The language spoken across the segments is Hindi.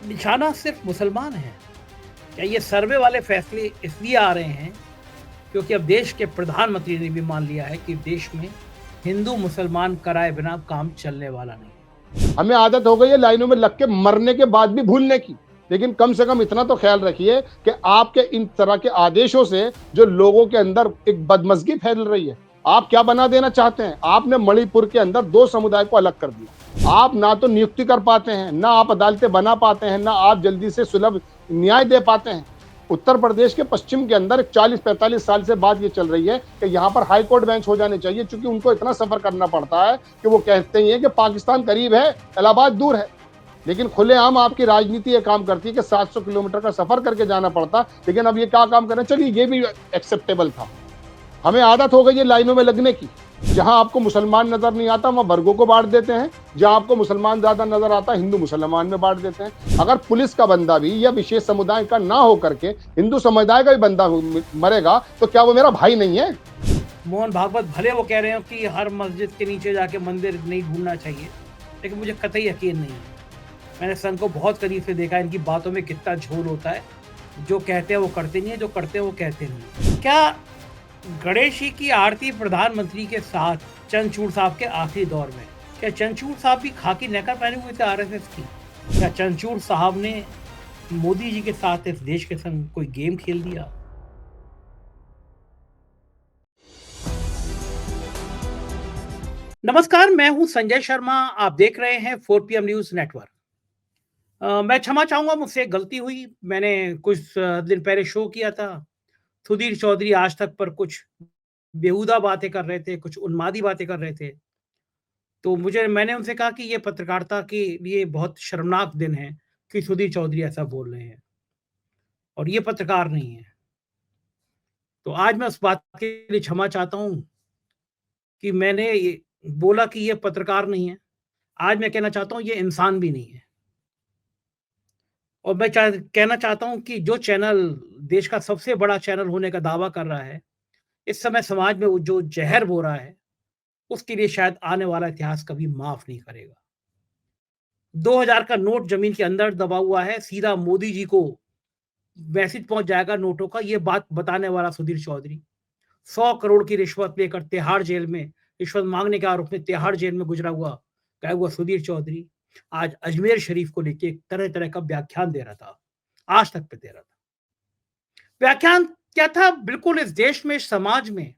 निशाना सिर्फ मुसलमान है? क्या ये सर्वे वाले फैसले इसलिए आ रहे हैं क्योंकि अब देश के प्रधानमंत्री ने भी मान लिया है कि देश में हिंदू मुसलमान कराए बिना काम चलने वाला नहीं है। हमें आदत हो गई है लाइनों में लग के मरने के बाद भी भूलने की। लेकिन कम से कम इतना तो ख्याल रखिए कि आपके इन तरह के आदेशों से जो लोगों के अंदर एक बदमजगी फैल रही है, आप क्या बना देना चाहते हैं? आपने मणिपुर के अंदर दो समुदाय को अलग कर दिया। आप ना तो नियुक्ति कर पाते हैं, ना आप अदालतें बना पाते हैं, ना आप जल्दी से सुलभ न्याय दे पाते हैं। उत्तर प्रदेश के पश्चिम के अंदर 40-45 साल से बात ये चल रही है कि यहाँ पर हाई कोर्ट बेंच हो जाने चाहिए, क्योंकि उनको इतना सफर करना पड़ता है कि वो कहते ही हैं कि पाकिस्तान करीब है, इलाहाबाद दूर है। लेकिन खुलेआम आपकी राजनीति ये काम करती है कि 700 किलोमीटर का सफर करके जाना पड़ता। लेकिन अब ये क्या काम कर रहे हैं? चलिए ये भी एक्सेप्टेबल था। हमें आदत हो गई है लाइनों में लगने की। जहां आपको मुसलमान नजर नहीं आता वहां वर्गों को बांट देते हैं, जहां आपको मुसलमान ज्यादा नजर आता है हिंदू मुसलमान में बांट देते हैं। अगर पुलिस का बंदा भी या विशेष समुदाय का ना हो करके हिंदू समुदाय का भी बंदा मरेगा तो क्या वो मेरा भाई नहीं है? मोहन भागवत भले वो कह रहे हो कि हर मस्जिद के नीचे जाके मंदिर नहीं ढूंढना चाहिए, लेकिन मुझे कतई यकीन नहीं है। मैंने संघ को बहुत करीब से देखा, इनकी बातों में कितना झोल होता है। जो कहते हैं वो करते नहीं है, जो करते हैं वो कहते नहीं है। क्या गणेश जी की आरती प्रधानमंत्री के साथ चंद्रचूड़ साहब के आखिरी दौर में, क्या चंद्रचूड़ साहब भी खाकी नेकर पहने हुए थे आरएसएस की? क्या चंद्रचूड़ साहब ने मोदी जी के साथ इस देश के संग कोई गेम खेल दिया? नमस्कार, मैं हूं संजय शर्मा। आप देख रहे हैं 4 पीएम न्यूज नेटवर्क। मैं क्षमा चाहूंगा, मुझसे एक गलती हुई। मैंने कुछ दिन पहले शो किया था। सुधीर चौधरी आज तक पर कुछ बेहुदा बातें कर रहे थे, कुछ उन्मादी बातें कर रहे थे। तो मैंने उनसे कहा कि ये पत्रकारिता के लिए बहुत शर्मनाक दिन है कि सुधीर चौधरी ऐसा बोल रहे हैं और ये पत्रकार नहीं है। तो आज मैं उस बात के लिए क्षमा चाहता हूँ कि मैंने ये बोला कि ये पत्रकार नहीं है। आज मैं कहना चाहता हूँ ये इंसान भी नहीं है। और मैं कहना चाहता हूँ कि जो चैनल देश का सबसे बड़ा चैनल होने का दावा कर रहा है, इस समय समाज में वो जो ज़हर बो रहा है, उसके लिए शायद आने वाला इतिहास कभी माफ़ नहीं करेगा। 2000 का नोट ज़मीन के अंदर दबा हुआ है, सीधा मोदी जी को मैसेज पहुँच जाएगा नोटों का, ये बात बताने वाला सुधीर चौधरी। 100 करोड़ की रिश्वत लेकर तिहाड़ जेल में, रिश्वत माँगने के आरोप में तिहाड़ जेल में गुज़रा हुआ गया हुआ सुधीर चौधरी, आज अजमेर शरीफ को लेके तरह-तरह का व्याख्यान दे रहा था। आज तक पे दे रहा था। व्याख्यान क्या था? बिल्कुल इस देश में, समाज में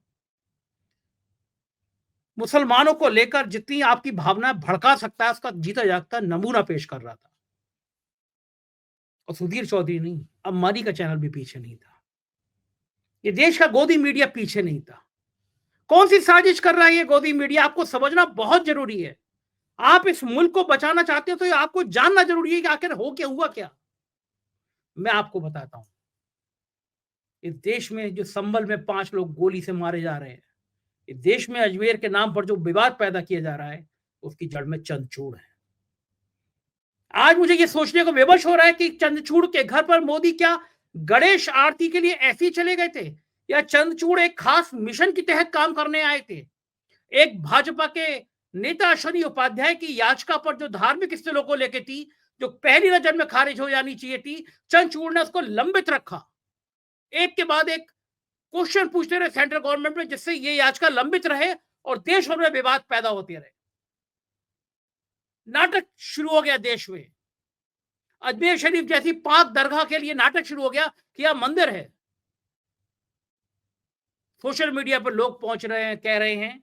मुसलमानों को लेकर जितनी आपकी भावनाएँ भड़का सकता है, उसका जीता जागता नमूना पेश कर रहा था। और सुधीर चौधरी नहीं, अंबानी का चैनल भी पीछे नहीं था। ये देश का गोदी मीडिया पीछे नहीं था। कौन-सी साजिश कर रहा है ये गोदी मीडिया? आपको समझना बहुत ज़रूरी है। आप इस मुल्क को बचाना चाहते हो तो ये आपको जानना ज़रूरी है कि आखिर हो क्या, हुआ क्या? मैं आपको बताता हूँ। इस देश में जो संभल में 5 लोग गोली से मारे जा रहे हैं, इस देश में अजमेर के नाम पर जो विवाद पैदा किया जा रहा है, उसकी जड़ में चंद्रचूड़ है। आज मुझे ये सोचने को विवश हो रहा है कि चंद्रचूड़ के घर पर मोदी क्या गणेश आरती के लिए ऐसे ही चले गए थे, या चंद्रचूड़ एक खास मिशन के तहत काम करने आए थे। एक भाजपा के नेता अश्विनी उपाध्याय की याचिका पर जो धार्मिक स्थलों को लेकर थी, जो पहली नजर में खारिज हो जानी चाहिए थी, चंद्रचूड़ ने उसको लंबित रखा। एक के बाद एक क्वेश्चन पूछते रहे सेंट्रल गवर्नमेंट में, जिससे ये याचिका लंबित रहे और देश भर में विवाद पैदा होते रहे। नाटक शुरू हो गया देश में। अजमेर शरीफ जैसी पाक दरगाह के लिए नाटक शुरू हो गया कि यह मंदिर है। सोशल मीडिया पर लोग पहुंच रहे हैं, कह रहे हैं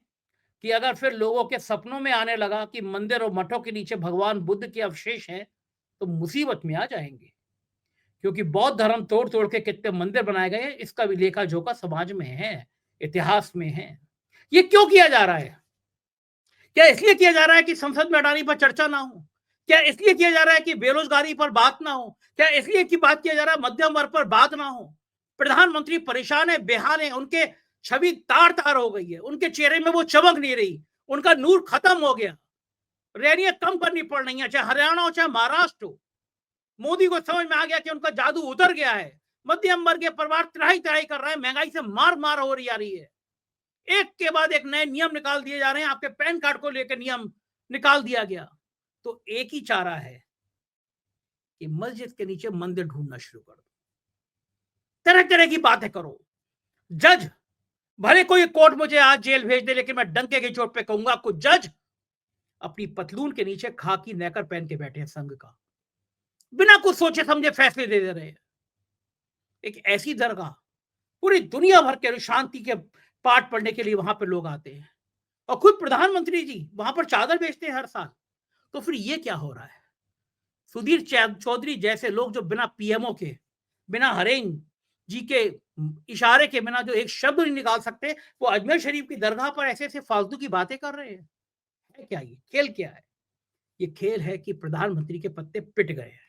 कि अगर फिर लोगों के सपनों में आने लगा कि मंदिर और मठों के नीचे भगवान बुद्ध के अवशेष हैं, तो मुसीबत में आ जाएंगे। क्योंकि बौद्ध धर्म तोड़ तोड़ के कितने मंदिर बनाए गए हैं, इसका भी लेखा जोखा समाज में है, इतिहास में है। ये क्यों किया जा रहा है? क्या इसलिए किया जा रहा है कि संसद में अडानी पर चर्चा ना हो? क्या इसलिए किया जा रहा है कि बेरोजगारी पर बात ना हो? क्या इसलिए की बात किया जा रहा है मध्यम वर्ग पर बात ना हो? प्रधानमंत्री परेशान है, बेहाल है, उनके छवि तार तार हो गई है, उनके चेहरे में वो चमक नहीं रही, उनका नूर खत्म हो गया। रैलियां कम करनी पड़ रही है, चाहे हरियाणा हो चाहे महाराष्ट्र हो। मोदी को समझ में आ गया कि उनका जादू उतर गया है। मध्यम वर्ग के परिवार त्राही त्राही कर रहे हैं, महंगाई से मार मार हो रही आ रही है। एक के बाद एक नए नियम निकाल दिए जा रहे हैं। आपके पैन कार्ड को लेकर नियम निकाल दिया गया। तो एक ही चारा है कि मस्जिद के नीचे मंदिर ढूंढना शुरू कर दो, तरह तरह की बातें करो। जज, भले कोई कोर्ट मुझे आज जेल भेज दे, लेकिन मैं डंके की चोट पे कहूंगा कुछ जज अपनी पतलून के नीचे खाकी नेकर पहन के बैठे हैं संघ का, बिना कुछ सोचे समझे फैसले दे रहे हैं। एक ऐसी दरगाह, पूरी दुनिया भर के शांति के पाठ पढ़ने के लिए वहां पर लोग आते हैं, और खुद प्रधानमंत्री जी वहां पर चादर बेचते हैं हर साल। तो फिर ये क्या हो रहा है? सुधीर चौधरी जैसे लोग जो बिना पीएमओ के, बिना हरेन जी के इशारे के बिना जो एक शब्द नहीं निकाल सकते, वो अजमेर शरीफ की दरगाह पर ऐसे ऐसे फालतू की बातें कर रहे हैं। है क्या ये खेल? क्या है ये खेल? है कि प्रधानमंत्री के पत्ते पिट गए हैं,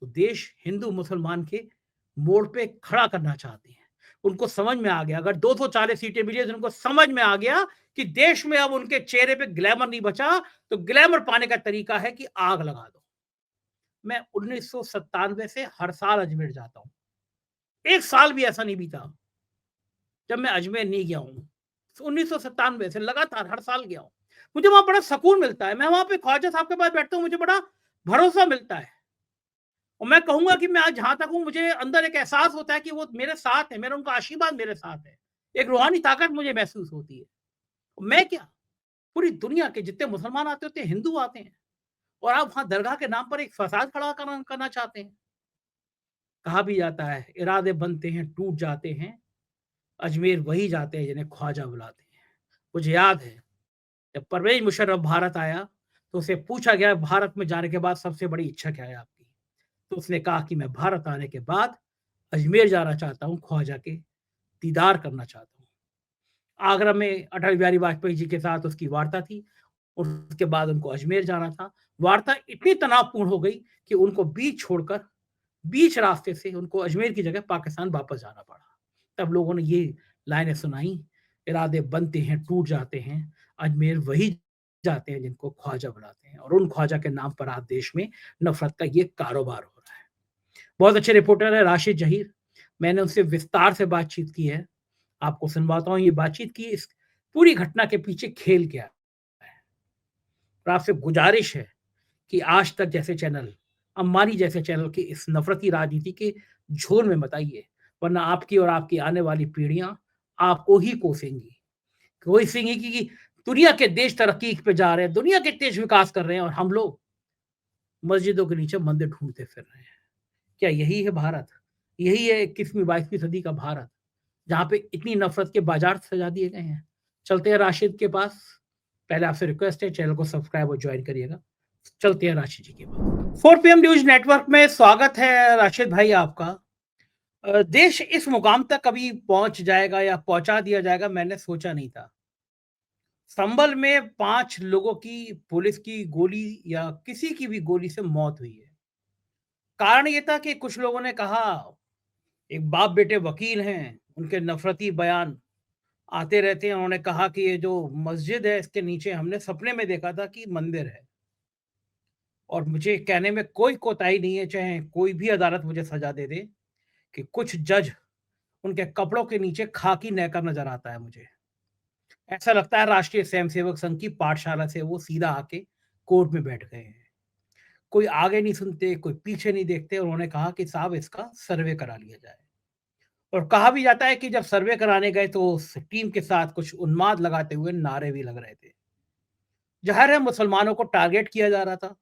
तो देश हिंदू मुसलमान के मोड़ पे खड़ा करना चाहते हैं। उनको समझ में आ गया, अगर 240 सीटें मिली तो उनको समझ में आ गया कि देश में अब उनके चेहरे पे ग्लैमर नहीं बचा, तो ग्लैमर पाने का तरीका है कि आग लगा दो। मैं 1997 से हर साल अजमेर जाता हूं, एक साल भी ऐसा नहीं बीता जब मैं अजमेर नहीं गया हूं। 1997 से लगातार हर साल गया हूं। मुझे वहां बड़ा सुकून मिलता है। मैं वहां पे ख्वाजा साहब के पास बैठता हूं, मुझे बड़ा भरोसा मिलता है। और मैं कहूंगा कि मैं आज जहां तक हूं, मुझे अंदर एक एहसास होता है कि वो मेरे साथ है, मेरा उनका आशीर्वाद मेरे साथ है, एक रूहानी ताकत मुझे महसूस होती है। मैं क्या, पूरी दुनिया के जितने मुसलमान आते होते हैं, हिंदू आते हैं, और आप वहां दरगाह के नाम पर एक फसाद खड़ा करना चाहते हैं। कहा भी जाता है इरादे बनते हैं टूट जाते हैं, अजमेर वही जाते हैं जिन्हें ख्वाजा बुलाते हैं। मुझे याद है जब परवेज मुशर्रफ भारत आया, तो उसे पूछा गया भारत में जाने के बाद सबसे बड़ी इच्छा क्या है आपकी? तो उसने कहा कि मैं भारत आने के बाद अजमेर जाना चाहता हूँ, ख्वाजा के दीदार करना चाहता हूँ। आगरा में अटल बिहारी वाजपेयी जी के साथ उसकी वार्ता थी, और उसके बाद उनको अजमेर जाना था। वार्ता इतनी तनावपूर्ण हो गई कि उनको बीच छोड़कर, बीच रास्ते से उनको अजमेर की जगह पाकिस्तान वापस जाना पड़ा। तब लोगों ने ये लाइनें सुनाई, इरादे बनते हैं टूट जाते हैं, अजमेर वही जाते हैं जिनको ख्वाजा बुलाते हैं। और उन ख्वाजा के नाम पर आज देश में नफरत का ये कारोबार हो रहा है। बहुत अच्छे रिपोर्टर है राशिद जहीर, मैंने उनसे विस्तार से बातचीत की है, आपको सुनवाता हूँ ये बातचीत की, इस पूरी घटना के पीछे खेल क्या है। और आपसे गुजारिश है कि आज तक जैसे चैनल, अंबानी जैसे चैनल की इस नफरती राजनीति के झोल में मत आइए, वरना आपकी और आपकी आने वाली पीढ़ियां आपको ही कोसेंगी। कोसेंगी कि दुनिया के देश तरक्की पे जा रहे हैं, दुनिया के देश विकास कर रहे हैं, और हम लोग मस्जिदों के नीचे मंदिर ढूंढते फिर रहे हैं। क्या यही है भारत? यही है 21वीं 22वीं सदी का भारत, जहाँ पे इतनी नफरत के बाजार सजा दिए गए हैं? चलते हैं राशिद के पास। पहले आपसे रिक्वेस्ट है चैनल को सब्सक्राइब और ज्वाइन करिएगा। चलते हैं राशिद जी के पास। 4 PM न्यूज नेटवर्क में स्वागत है राशिद भाई आपका। देश इस मुकाम तक कभी पहुंच जाएगा या पहुंचा दिया जाएगा, मैंने सोचा नहीं था। संभल में 5 लोगों की पुलिस की गोली या किसी की भी गोली से मौत हुई है। कारण ये था कि कुछ लोगों ने कहा, एक बाप बेटे वकील हैं, उनके नफरती बयान आते रहते हैं। उन्होंने कहा कि ये जो मस्जिद है इसके नीचे हमने सपने में देखा था कि मंदिर है। और मुझे कहने में कोई कोताही नहीं है, चाहे कोई भी अदालत मुझे सजा दे दे, कि कुछ जज उनके कपड़ों के नीचे खाकी नेकर नजर आता है। मुझे ऐसा लगता है राष्ट्रीय स्वयंसेवक संघ की पाठशाला से वो सीधा आके कोर्ट में बैठ गए हैं। कोई आगे नहीं सुनते, कोई पीछे नहीं देखते। उन्होंने कहा कि साहब इसका सर्वे करा लिया जाए। और कहा भी जाता है कि जब सर्वे कराने गए तो उस टीम के साथ कुछ उन्माद लगाते हुए नारे भी लग रहे थे। जाहिर है मुसलमानों को टारगेट किया जा रहा था,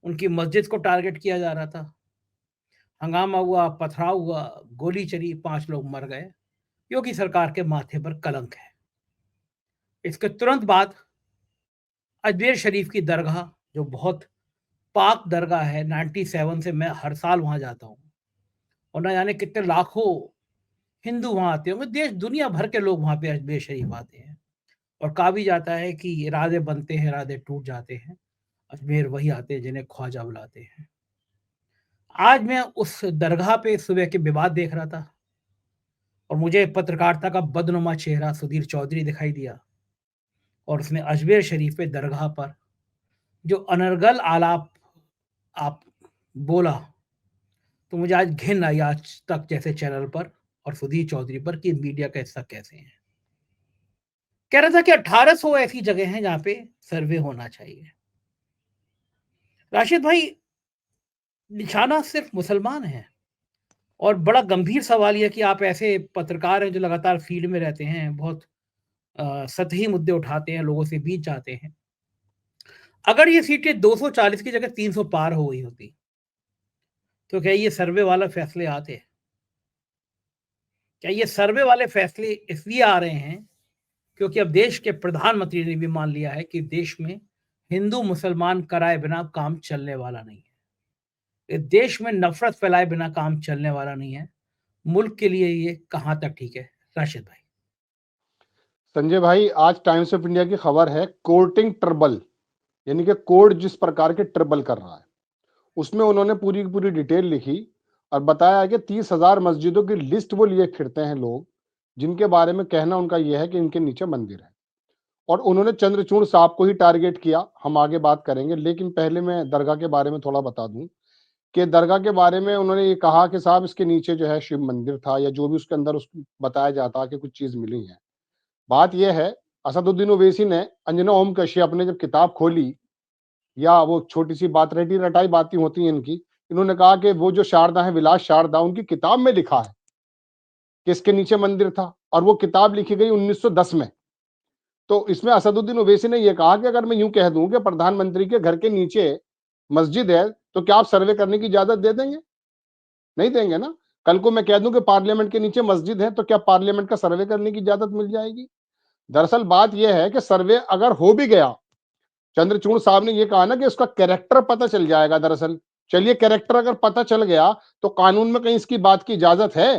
उनकी मस्जिद को टारगेट किया जा रहा था। हंगामा हुआ, पथराव हुआ, गोली चली, 5 लोग मर गए। योगी सरकार के माथे पर कलंक है। इसके तुरंत बाद अजमेर शरीफ की दरगाह, जो बहुत पाक दरगाह है, 97 से मैं हर साल वहां जाता हूँ, और न जाने कितने लाखों हिंदू वहां आते होंगे, देश दुनिया भर के लोग वहां पे अजमेर शरीफ आते हैं। और कहा भी जाता है कि इरादे बनते हैं इरादे टूट जाते हैं, अजमेर वही आते हैं जिन्हें ख्वाजा बुलाते हैं। आज मैं उस दरगाह पे सुबह के विवाद देख रहा था, और मुझे पत्रकारिता का बदनुमा चेहरा सुधीर चौधरी दिखाई दिया, और उसने अजमेर शरीफ पे दरगाह पर जो अनर्गल आलाप आप बोला, तो मुझे आज घिन आई आज तक जैसे चैनल पर और सुधीर चौधरी पर कि मीडिया का हिस्सा कैसे हैं। कह रहा था कि 1800 ऐसी जगह हैं जहां पे सर्वे होना चाहिए। राशिद भाई, निशाना सिर्फ मुसलमान हैं। और बड़ा गंभीर सवाल ये कि आप ऐसे पत्रकार हैं जो लगातार फील्ड में रहते हैं, बहुत सतही मुद्दे उठाते हैं, लोगों से बीच जाते हैं। अगर ये सीटें 240 की जगह 300 पार हो गई होती, तो क्या ये सर्वे वाला फैसले आते? क्या ये सर्वे वाले फैसले इसलिए आ रहे हैं क्योंकि अब देश के प्रधानमंत्री ने भी मान लिया है कि देश में हिंदू मुसलमान कराए बिना काम चलने वाला नहीं है। इस देश में नफरत फैलाए बिना काम चलने वाला नहीं है। मुल्क के लिए ये कहाँ तक ठीक है? राशिद भाई। संजय भाई, आज टाइम्स ऑफ इंडिया की खबर है कोर्टिंग ट्रबल, यानी कि कोर्ट जिस प्रकार के ट्रबल कर रहा है, उसमें उन्होंने पूरी की पूरी डिटेल लिखी और बताया कि 30,000 मस्जिदों की लिस्ट वो लिए फिरते हैं लोग, जिनके बारे में कहना उनका यह है कि इनके नीचे मंदिर है। और उन्होंने चंद्रचूड़ साहब को ही टारगेट किया। हम आगे बात करेंगे, लेकिन पहले मैं दरगाह के बारे में थोड़ा बता दूं कि दरगाह के बारे में उन्होंने ये कहा कि साहब इसके नीचे जो है शिव मंदिर था, या जो भी उसके अंदर उस बताया जाता कि कुछ चीज मिली है। बात यह है, असदुद्दीन ओवैसी ने अंजना ओम कश्यप ने जब किताब खोली, या वो छोटी सी बात रटी रटाई बातें होती हैं इनकी, इन्होंने कहा कि वो जो शारदा है, विलास शारदा, उनकी किताब में लिखा है कि इसके नीचे मंदिर था, और वो किताब लिखी गई 1910 में। तो इसमें असदुद्दीन ओवैसी ने यह कहा कि अगर मैं यूं कह दूं कि प्रधानमंत्री के घर के नीचे मस्जिद है, तो क्या आप सर्वे करने की इजाजत दे देंगे? नहीं देंगे ना। कल को मैं कह दूं कि पार्लियामेंट के नीचे मस्जिद है, तो क्या पार्लियामेंट का सर्वे करने की इजाजत मिल जाएगी? दरअसल बात यह है कि सर्वे अगर हो भी गया, चंद्रचूड़ साहब ने यह कहा ना कि उसका कैरेक्टर पता चल जाएगा। दरअसल चलिए, कैरेक्टर अगर पता चल गया, तो कानून में कहीं इसकी बात की इजाजत है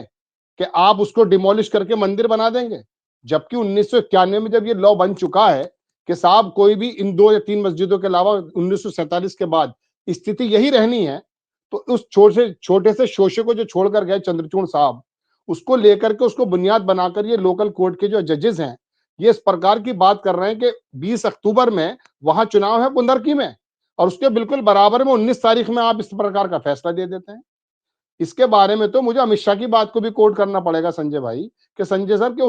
कि आप उसको डिमोलिश करके मंदिर बना देंगे? जबकि 1991 में जब ये लॉ बन चुका है कि साहब कोई भी इन 2 या 3 मस्जिदों के अलावा 1947 के बाद स्थिति यही रहनी है, तो उस छोटे से शोशे को जो छोड़कर गए चंद्रचूड़ साहब, उसको लेकर के उसको बुनियाद बनाकर ये लोकल कोर्ट के जो जजेस हैं, ये इस प्रकार की बात कर रहे हैं कि 20 अक्टूबर में वहां चुनाव है कुंदरकी में, और उसके बिल्कुल बराबर में 19 तारीख में आप इस प्रकार का फैसला दे देते हैं। इसके बारे में तो मुझे अमित शाह की बात को भी कोट करना पड़ेगा संजय भाई, कि संजय सर, कि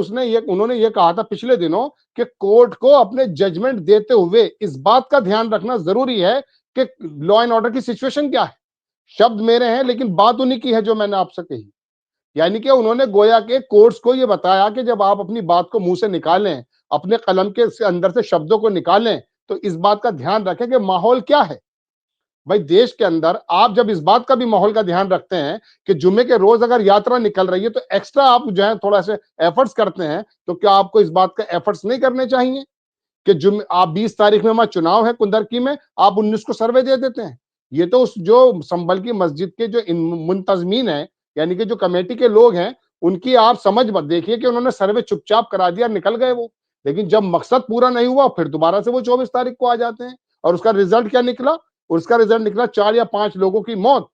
उन्होंने ये कहा था पिछले दिनों कि कोर्ट को अपने जजमेंट देते हुए इस बात का ध्यान रखना जरूरी है कि लॉ एंड ऑर्डर की सिचुएशन क्या है। शब्द मेरे हैं, लेकिन बात उन्हीं की है जो मैंने आपसे कही। यानी कि उन्होंने गोया के कोर्ट्स को ये बताया कि जब आप अपनी बात को मुंह से निकालें, अपने कलम के अंदर से शब्दों को निकालें, तो इस बात का ध्यान रखें कि माहौल क्या है। भाई, देश के अंदर आप जब इस बात का भी माहौल का ध्यान रखते हैं कि जुम्मे के रोज अगर यात्रा निकल रही है, तो एक्स्ट्रा आप जो है थोड़ा सा एफर्ट्स करते हैं, तो क्या आपको इस बात का एफर्ट्स नहीं करने चाहिए कि जुम्मे आप 20 तारीख में हमारा चुनाव है कुंदरकी में, आप 19 को सर्वे दे देते हैं? ये तो उस जो संभल की मस्जिद के जो मुंतजमीन है, यानी कि जो कमेटी के लोग हैं, उनकी आप समझ मत देखिए कि उन्होंने सर्वे चुपचाप करा दिया, निकल गए वो। लेकिन जब मकसद पूरा नहीं हुआ, फिर दोबारा से वो 24 तारीख को आ जाते हैं। और उसका रिजल्ट क्या निकला? उसका रिजल्ट निकला 4 या 5 लोगों की मौत।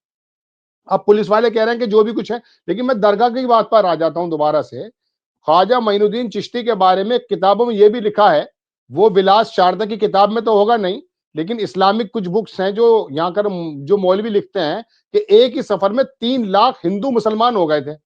अब पुलिस वाले कह रहे हैं कि जो भी कुछ है, लेकिन मैं दरगाह की बात पर आ जाता हूं दोबारा से। ख्वाजा मोइनुद्दीन चिश्ती के बारे में किताबों में यह भी लिखा है, वो विलास शारदा की किताब में तो होगा नहीं, लेकिन इस्लामिक कुछ बुक्स हैं जो यहाँ कर जो मौलवी लिखते हैं कि एक ही सफर में 3 लाख हिंदू मुसलमान हो गए थे।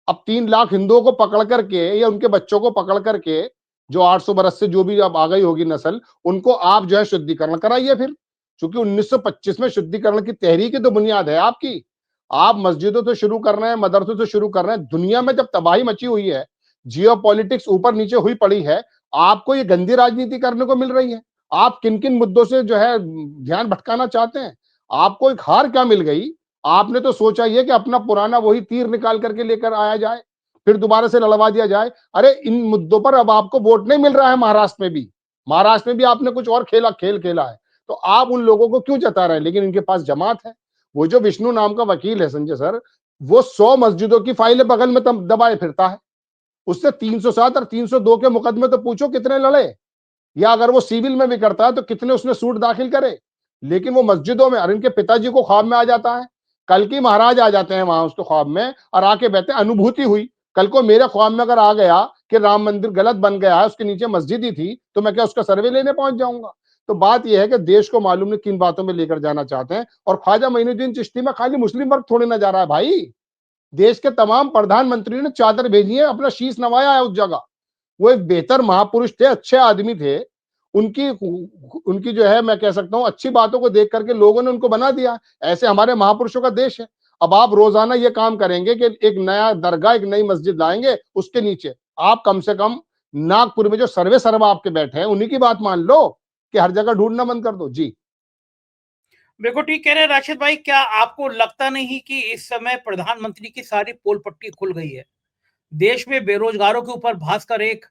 अब 3 लाख हिंदुओं को पकड़ करके या उनके बच्चों को पकड़ करके, जो 800 बरस से जो भी अब आ गई होगी नस्ल, उनको आप जो है शुद्धिकरण कराइए फिर। क्योंकि 1925 में शुद्धिकरण की तहरीक ही तो बुनियाद है आपकी। आप मस्जिदों से शुरू कर रहे हैं, मदरसों से शुरू कर रहे हैं। दुनिया में जब तबाही मची हुई है, जियो पॉलिटिक्स ऊपर नीचे हुई पड़ी है, आपको ये गंदी राजनीति करने को मिल रही है। आप किन किन मुद्दों से जो है ध्यान भटकाना चाहते हैं? आपको एक हार क्या मिल गई? आपने तो सोचा ये कि अपना पुराना वही तीर निकाल करके लेकर आया जाए, फिर दोबारा से लड़वा दिया जाए। अरे, इन मुद्दों पर अब आपको वोट नहीं मिल रहा है। महाराष्ट्र में भी, आपने कुछ और खेल खेला है, तो आप उन लोगों को क्यों जता रहे हैं? लेकिन इनके पास जमात है। वो जो विष्णु नाम का वकील है संजय सर, वो 100 मस्जिदों की फाइलें बगल में दबाए फिरता है। उससे 307 और 302 के मुकदमे तो पूछो कितने लड़े, या अगर वो सिविल में भी करता है तो कितने उसने सूट दाखिल करे। लेकिन वो मस्जिदों में, और इनके पिताजी को ख्वाब में आ जाता है, कल की महाराज आ जाते हैं वहां उसके ख्वाब में और आके बैठे, अनुभूति हुई। कल को मेरे ख्वाब में अगर आ गया कि राम मंदिर गलत बन गया है, उसके नीचे मस्जिद ही थी, तो मैं क्या उसका सर्वे लेने पहुंच जाऊंगा? तो बात यह है कि देश को मालूम नहीं किन बातों में लेकर जाना चाहते हैं। और ख्वाजा मोइनुद्दीन चिश्ती में खाली मुस्लिम वर्ग थोड़े ना जा रहा है भाई, देश के तमाम प्रधानमंत्री ने चादर भेजी है, अपना शीश नवाया है उस जगह। वो एक बेहतर महापुरुष थे, अच्छे आदमी थे। उनकी उनकी जो है मैं कह सकता हूं अच्छी बातों को देख करके लोगों ने उनको बना दिया। ऐसे हमारे महापुरुषों का देश है। अब आप रोजाना ये काम करेंगे कि एक नया दरगाह, एक नई मस्जिद लाएंगे, उसके नीचे आप कम से कम नागपुर में जो सर्वे सर्वा आपके बैठे हैं उन्हीं की बात मान लो कि हर जगह ढूंढना बंद कर दो। जी बिल्कुल ठीक कह रहे हैं राशिद भाई। क्या आपको लगता नहीं कि इस समय प्रधानमंत्री की सारी पोल पट्टी खुल गई है? देश में बेरोजगारों के ऊपर भास्कर एक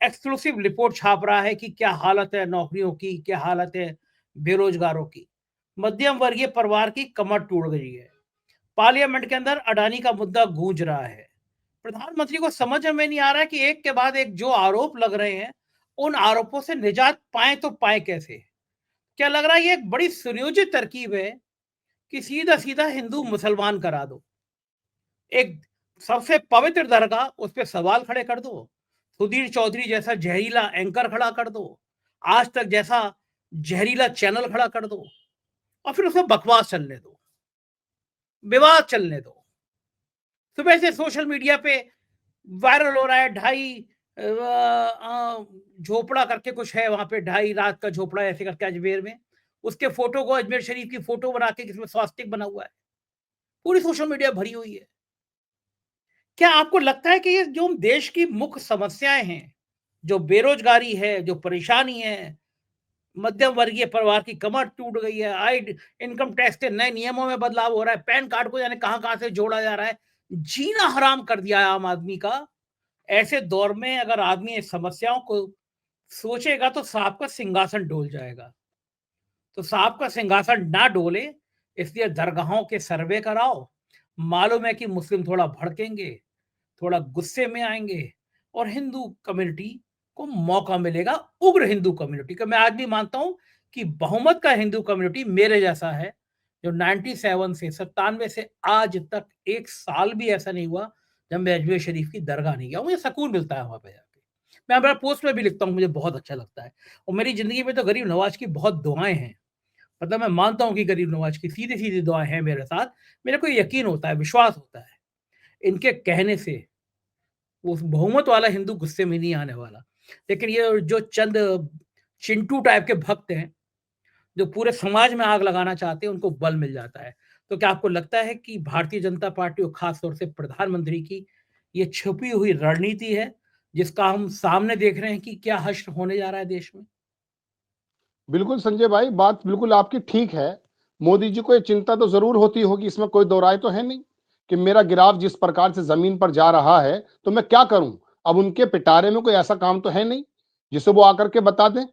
एक्सक्लूसिव रिपोर्ट छाप रहा है कि क्या हालत है नौकरियों की, क्या हालत है बेरोजगारों की। मध्यम वर्गीय परिवार की कमर टूट गई है। पार्लियामेंट के अंदर अडानी का मुद्दा गूंज रहा है। प्रधानमंत्री को समझ में नहीं आ रहा है कि एक के बाद एक जो आरोप लग रहे हैं, उन आरोपों से निजात पाए तो पाए कैसे। क्या लग रहा है ये एक बड़ी सुनियोजित तरकीब है कि सीधा सीधा हिंदू मुसलमान करा दो, एक सबसे पवित्र दरगाह उस पर सवाल खड़े कर दो, सुधीर चौधरी जैसा जहरीला एंकर खड़ा कर दो, आज तक जैसा जहरीला चैनल खड़ा कर दो, और फिर उसमें बकवास चलने दो, विवाद चलने दो। सुबह से सोशल मीडिया पे वायरल हो रहा है 2.5 झोपड़ा करके कुछ है वहां पे, 2.5 रात का झोपड़ा ऐसे करके अजमेर में, उसके फोटो को अजमेर शरीफ की फोटो बना के जिसमें स्वास्तिक बना हुआ है, पूरी सोशल मीडिया भरी हुई है। क्या आपको लगता है कि ये जो देश की मुख्य समस्याएं हैं, जो बेरोजगारी है, जो परेशानी है, मध्यम वर्गीय परिवार की कमर टूट गई है, आई इनकम टैक्स के नए नियमों में बदलाव हो रहा है, पैन कार्ड को जाने कहां कहां से जोड़ा जा रहा है, जीना हराम कर दिया है आम आदमी का। ऐसे दौर में अगर आदमी इस समस्याओं को सोचेगा तो सांप का सिंहासन डोल जाएगा। तो सांप का सिंहासन ना डोले, इसलिए दरगाहों के सर्वे कराओ। मालूम है कि मुस्लिम थोड़ा भड़केंगे, थोड़ा गुस्से में आएंगे, और हिंदू कम्युनिटी को मौका मिलेगा, उग्र हिंदू कम्युनिटी का। मैं आज भी मानता हूं कि बहुमत का हिंदू कम्युनिटी मेरे जैसा है, जो 97 से 97 से आज तक एक साल भी ऐसा नहीं हुआ जब मैं अजमेर शरीफ की दरगाह नहीं गया। मुझे सुकून मिलता है वहां पे जाके। मैं अपना पोस्ट में भी लिखता हूँ, मुझे बहुत अच्छा लगता है। और मेरी जिंदगी में तो गरीब नवाज की बहुत दुआएं हैं। मतलब मैं मानता हूँ कि गरीब नवाज की सीधी सीधी दुआएं हैं मेरे साथ। मेरे को यकीन होता है, विश्वास होता है, इनके कहने से वो बहुमत वाला हिंदू गुस्से में नहीं आने वाला। लेकिन ये जो चंद चिंटू टाइप के भक्त हैं, जो पूरे समाज में आग लगाना चाहते हैं, उनको बल मिल जाता है। तो क्या आपको लगता है कि भारतीय जनता पार्टी और खास तौर से प्रधानमंत्री की ये छुपी हुई रणनीति है, जिसका हम सामने देख रहे हैं कि क्या हश्र होने जा रहा है देश में? बिल्कुल संजय भाई, बात बिल्कुल आपकी ठीक है। मोदी जी को ये चिंता तो जरूर होती होगी, इसमें कोई दो राय तो है नहीं कि मेरा गिराव जिस प्रकार से जमीन पर जा रहा है तो मैं क्या करूं। अब उनके पिटारे में कोई ऐसा काम तो है नहीं जिसे वो आकर के बता दें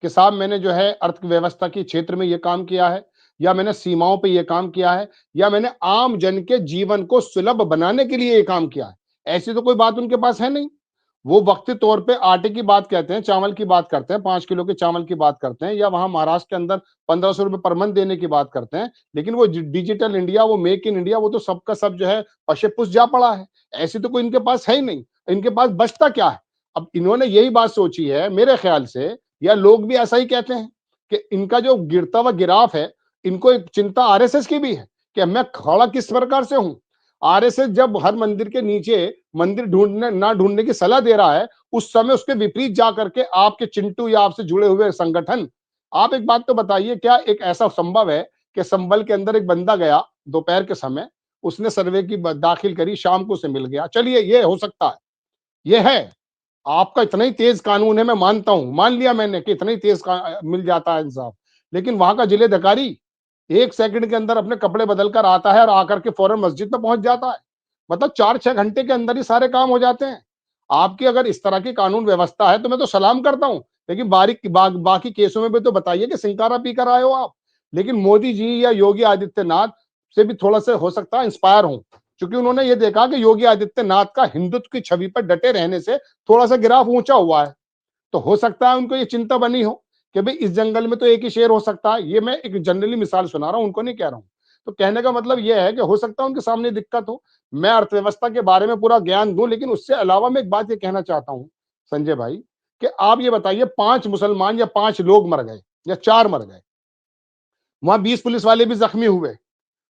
कि साहब मैंने जो है अर्थव्यवस्था के क्षेत्र में ये काम किया है, या मैंने सीमाओं पे ये काम किया है, या मैंने आम जन के जीवन को सुलभ बनाने के लिए ये काम किया है। ऐसी तो कोई बात उनके पास है नहीं। वो वक्ती तौर पे आटे की बात कहते हैं, चावल की बात करते हैं, 5 किलो के चावल की बात करते हैं, या वहां महाराष्ट्र के अंदर 1500 रुपए पर मंथ देने की बात करते हैं। लेकिन वो डिजिटल इंडिया, वो मेक इन इंडिया, वो तो सबका सब जो है पशे पुस जा पड़ा है। ऐसी तो कोई इनके पास है ही नहीं। इनके पास बचता क्या है? अब इन्होंने यही बात सोची है मेरे ख्याल से, या लोग भी ऐसा ही कहते हैं कि इनका जो गिरता हुआ गिराफ है, इनको एक चिंता आरएसएस की भी है कि मैं खड़ा किस प्रकार से हूं। आरएसएस जब हर मंदिर के नीचे मंदिर ढूंढने ना ढूंढने की सलाह दे रहा है, उस समय उसके विपरीत जा करके आपके चिंटू या आपसे जुड़े हुए संगठन, आप एक बात तो बताइए, क्या एक ऐसा संभव है कि संभल के अंदर एक बंदा गया दोपहर के समय, उसने सर्वे की दाखिल करी, शाम को उसे मिल गया। चलिए ये हो सकता है, ये है आपका इतना ही तेज कानून है, मैं मानता हूं, मान लिया मैंने कि इतना ही तेज मिल जाता है इंसाफ। लेकिन वहां का जिलेधिकारी 1 सेकंड के अंदर अपने कपड़े बदल कर आता है और आकर के फौरन मस्जिद में पहुंच जाता है। मतलब 4-6 घंटे के अंदर ही सारे काम हो जाते हैं। आपकी अगर इस तरह की कानून व्यवस्था है तो मैं तो सलाम करता हूं। लेकिन बाकी केसों में भी तो बताइए कि सिंकारा पीकर आए हो आप। लेकिन मोदी जी या योगी आदित्यनाथ से भी थोड़ा सा हो सकता है इंस्पायर हो, क्योंकि उन्होंने ये देखा कि योगी आदित्यनाथ का हिंदुत्व की छवि पर डटे रहने से थोड़ा सा गिराफ ऊंचा हुआ है। तो हो सकता है उनको ये चिंता बनी हो कि भाई इस जंगल में तो एक ही शेर हो सकता है। ये मैं एक जनरली मिसाल सुना रहा हूं, उनको नहीं कह रहा हूं। तो कहने का मतलब ये है कि हो सकता है उनके सामने दिक्कत हो। मैं अर्थव्यवस्था के बारे में पूरा ज्ञान दूं, लेकिन उससे अलावा मैं एक बात ये कहना चाहता हूं संजय भाई, कि आप ये बताइए 5 मुसलमान या 5 लोग मर गए या 4 मर गए, वहां 20 पुलिस वाले भी जख्मी हुए।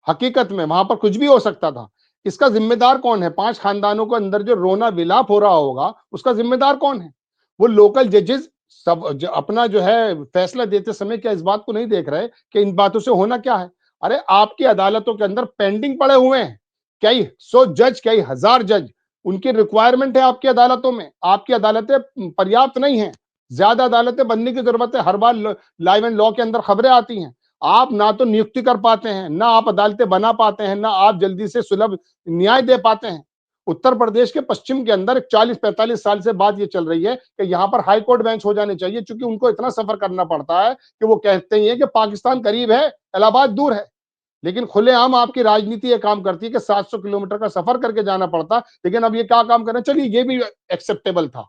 हकीकत में वहां पर कुछ भी हो सकता था। इसका जिम्मेदार कौन है? 5 खानदानों के अंदर जो रोना विलाप हो रहा होगा, उसका जिम्मेदार कौन है? वो लोकल जजेस सब अपना जो है फैसला देते समय क्या इस बात को नहीं देख रहे कि इन बातों से होना क्या है? अरे आपकी अदालतों के अंदर पेंडिंग पड़े हुए हैं कई सौ जज, कई हजार जज, उनकी रिक्वायरमेंट है आपकी अदालतों में। आपकी अदालतें पर्याप्त नहीं है, ज्यादा अदालतें बनने की जरूरत है। हर बार लाइव एंड लॉ के अंदर खबरें आती हैं, आप ना तो नियुक्ति कर पाते हैं, ना आप अदालतें बना पाते हैं, ना आप जल्दी से सुलभ न्याय दे पाते हैं। उत्तर प्रदेश के पश्चिम के अंदर 40-45 साल से बात ये चल रही है कि यहां पर हाई कोर्ट बेंच हो जाने चाहिए, क्योंकि उनको इतना सफर करना पड़ता है कि वो कहते ही है कि पाकिस्तान करीब है, इलाहाबाद दूर है। लेकिन खुलेआम आपकी राजनीति ये काम करती है कि 700 किलोमीटर का सफर करके जाना पड़ता। लेकिन अब ये क्या काम कर रहे हैं, चलिए ये भी एक्सेप्टेबल था।